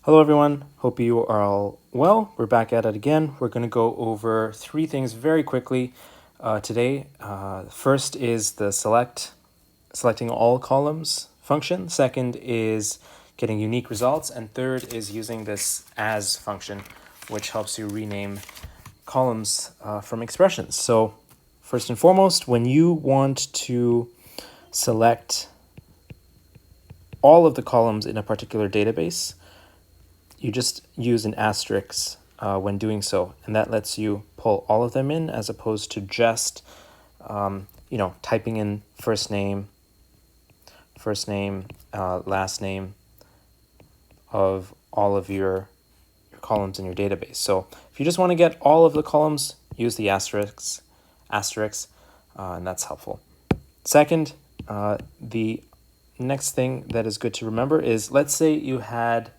Hello everyone, hope you are all well. We're back at it again. We're going to go over three things very quickly today. First is the selecting all columns function. Second is getting unique results. And third is using this as function, which helps you rename columns from expressions. So first and foremost, when you want to select all of the columns in a particular database, you just use an asterisk when doing so, and that lets you pull all of them in as opposed to just typing in first name, last name of all of your columns in your database. So if you just want to get all of the columns, use the asterisk, and that's helpful. Second, the next thing that is good to remember is, let's say you had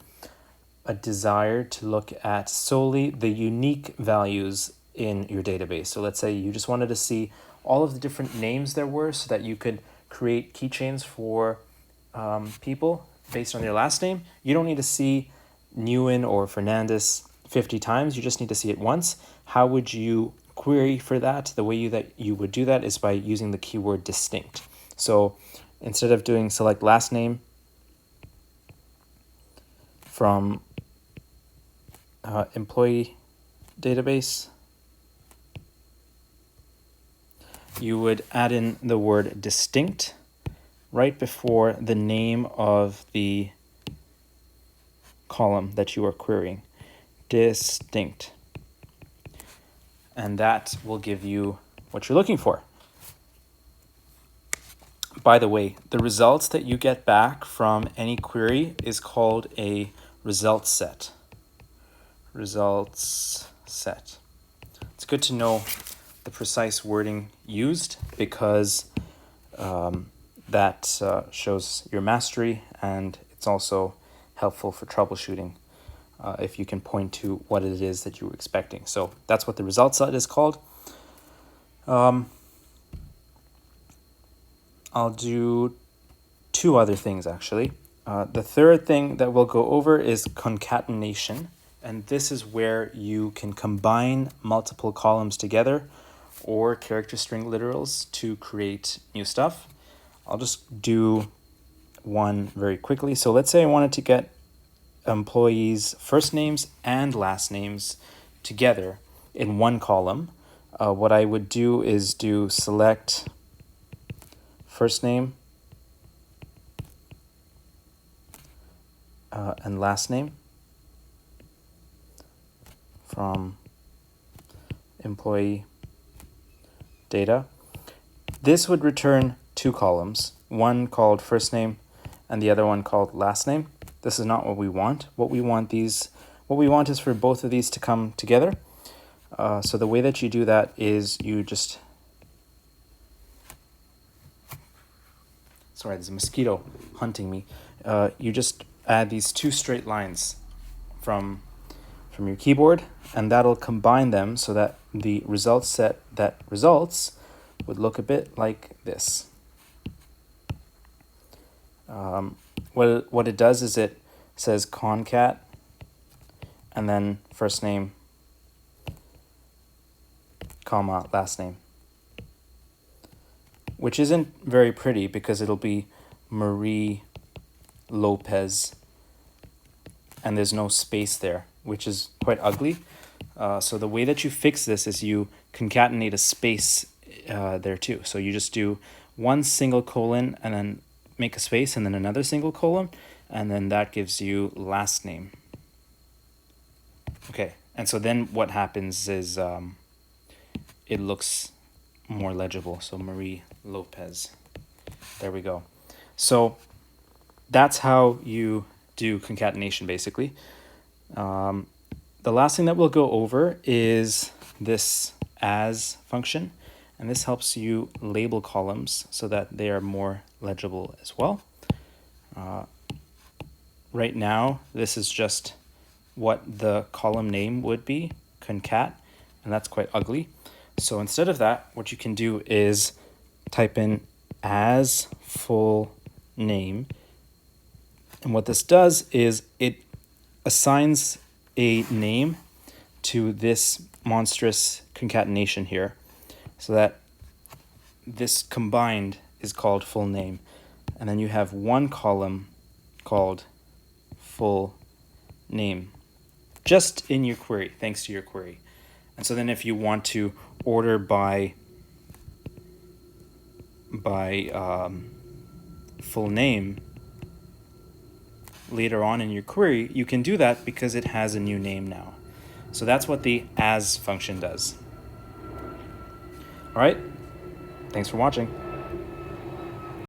a desire to look at solely the unique values in your database. So let's say you just wanted to see all of the different names there were so that you could create keychains for people based on their last name. You don't need to see Nguyen or Fernandez 50 times. You just need to see it once. How would you query for that? The way that you would do that is by using the keyword distinct. So instead of doing select last name from employee database, you would add in the word distinct right before the name of the column that you are querying. Distinct. And that will give you what you're looking for. By the way, the results that you get back from any query is called a result set. Results set. It's good to know the precise wording used because that shows your mastery, and it's also helpful for troubleshooting if you can point to what it is that you were expecting. So that's what the result set is called. I'll do two other things actually. The third thing that we'll go over is concatenation. And this is where you can combine multiple columns together or character string literals to create new stuff. I'll just do one very quickly. So let's say I wanted to get employees' first names and last names together in one column. What I would do is do select first name and last name from employee data. This would return two columns, one called first name and the other one called last name. This is not what we want. What we want is for both of these to come together. So the way that you do that is you just, sorry, there's a mosquito hunting me. You just add these two straight lines from your keyboard, and that'll combine them so that the result set that results would look a bit like this. What it does is it says concat and then first name, comma, last name, which isn't very pretty because it'll be Marie Lopez and there's no space there, which is quite ugly. So the way that you fix this is you concatenate a space there too. So you just do one single colon and then make a space and then another single colon, and then that gives you last name. Okay, and so then what happens is it looks more legible. So Marie Lopez. There we go. So that's how you do concatenation basically. The last thing that we'll go over is this as function, and this helps you label columns so that they are more legible as well. Right now, this is just what the column name would be, concat, and that's quite ugly. So instead of that, what you can do is type in as full name. And what this does is it assigns a name to this monstrous concatenation here, so that this combined is called full name. And then you have one column called full name, just in your query, thanks to your query. And so then if you want to order by full name later on in your query, you can do that because it has a new name now. So that's what the as function does. All right, thanks for watching.